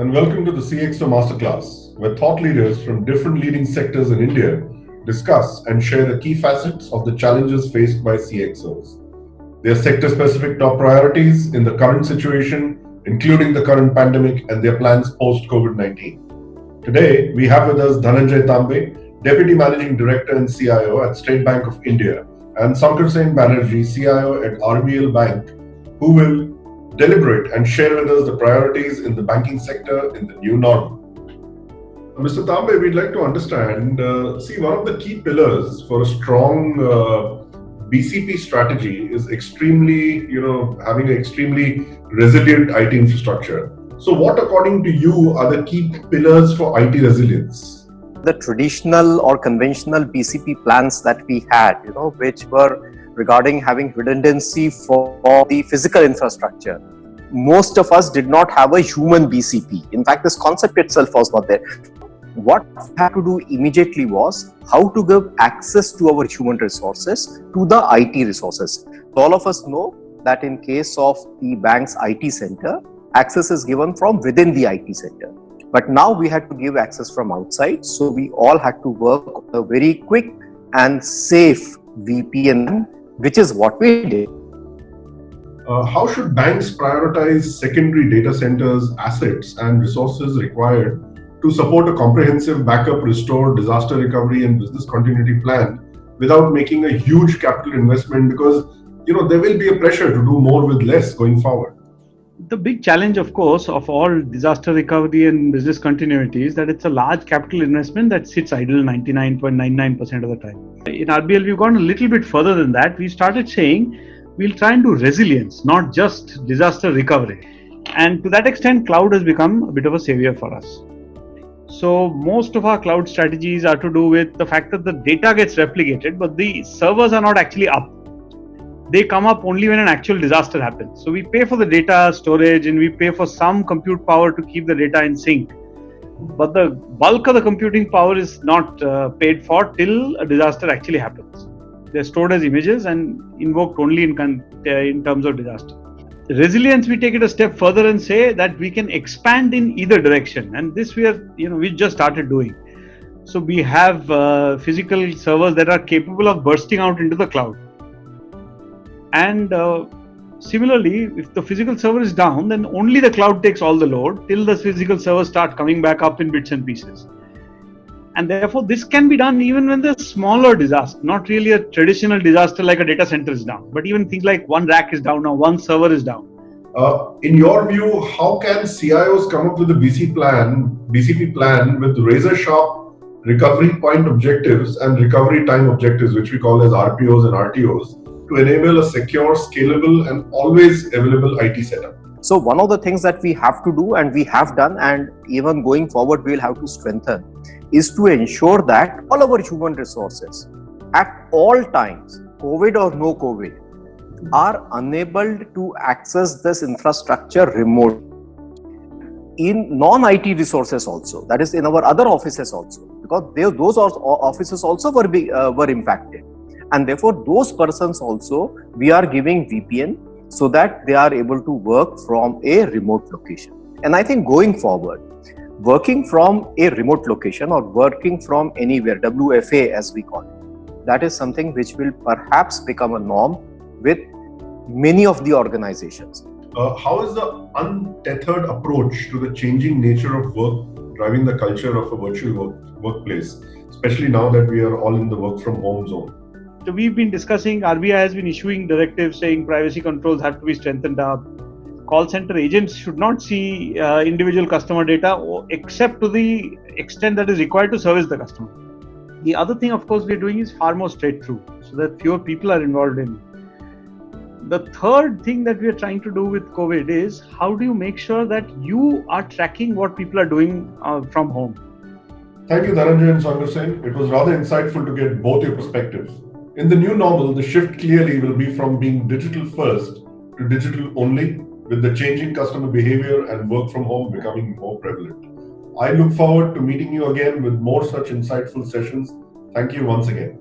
and welcome to the CXO MasterClass, where thought leaders from different leading sectors in India discuss and share the key facets of the challenges faced by CXOs. Their sector-specific top priorities in the current situation, including the current pandemic and their plans post-COVID-19. Today, we have with us Dhananjay Tambe, Deputy Managing Director and CIO at State Bank of India, and Sankarson Banerjee, CIO at RBL Bank, who will deliberate and share with us the priorities in the banking sector in the new normal. Mr. Tambe, we'd like to understand, one of the key pillars for a strong BCP strategy is having an extremely resilient IT infrastructure. So what, according to you, are the key pillars for IT resilience? The traditional or conventional BCP plans that we had, which were regarding having redundancy for the physical infrastructure. Most of us did not have a human BCP. In fact, this concept itself was not there. What we had to do immediately was how to give access to our human resources to the IT resources. All of us know that in case of the bank's IT center, access is given from within the IT center. But now we had to give access from outside. So we all had to work on a very quick and safe VPN, which is what we did. How should banks prioritize secondary data centers, assets, and resources required to support a comprehensive backup, restore, disaster recovery, and business continuity plan without making a huge capital investment? Because there will be a pressure to do more with less going forward. The big challenge, of course, of all disaster recovery and business continuity is that it's a large capital investment that sits idle 99.99% of the time. In RBL, we've gone a little bit further than that. We started saying we'll try and do resilience, not just disaster recovery. And to that extent, cloud has become a bit of a savior for us. So most of our cloud strategies are to do with the fact that the data gets replicated, but the servers are not actually up. They come up only when an actual disaster happens. So we pay for the data storage and we pay for some compute power to keep the data in sync. But the bulk of the computing power is not paid for till a disaster actually happens. They're stored as images and invoked only in terms of disaster. Resilience, we take it a step further and say that we can expand in either direction. And this we just started doing. So we have physical servers that are capable of bursting out into the cloud. And similarly, if the physical server is down, then only the cloud takes all the load till the physical servers start coming back up in bits and pieces. And therefore, this can be done even when there's smaller disaster, not really a traditional disaster like a data center is down, but even things like one rack is down or one server is down. In your view, how can CIOs come up with a BCP plan with razor-sharp recovery point objectives and recovery time objectives, which we call as RPOs and RTOs, to enable a secure, scalable, and always available IT setup? So one of the things that we have to do, and we have done, and even going forward we'll have to strengthen, is to ensure that all our human resources at all times, COVID or no COVID, are unable to access this infrastructure remotely. In non-IT resources also, that is in our other offices also, because those offices also were impacted. And therefore, those persons also, we are giving VPN so that they are able to work from a remote location. And I think going forward, working from a remote location or working from anywhere, WFA as we call it, that is something which will perhaps become a norm with many of the organizations. How is the untethered approach to the changing nature of work driving the culture of a virtual workplace, especially now that we are all in the work from home zone? So we've been discussing, RBI has been issuing directives saying privacy controls have to be strengthened up. Call center agents should not see individual customer data except to the extent that is required to service the customer. The other thing, of course, we're doing is far more straight through so that fewer people are involved in. The third thing that we're trying to do with COVID is how do you make sure that you are tracking what people are doing from home? Thank you, Dhananjay and Sankarson. It was rather insightful to get both your perspectives. In the new normal, the shift clearly will be from being digital first to digital only, with the changing customer behavior and work from home becoming more prevalent. I look forward to meeting you again with more such insightful sessions. Thank you once again.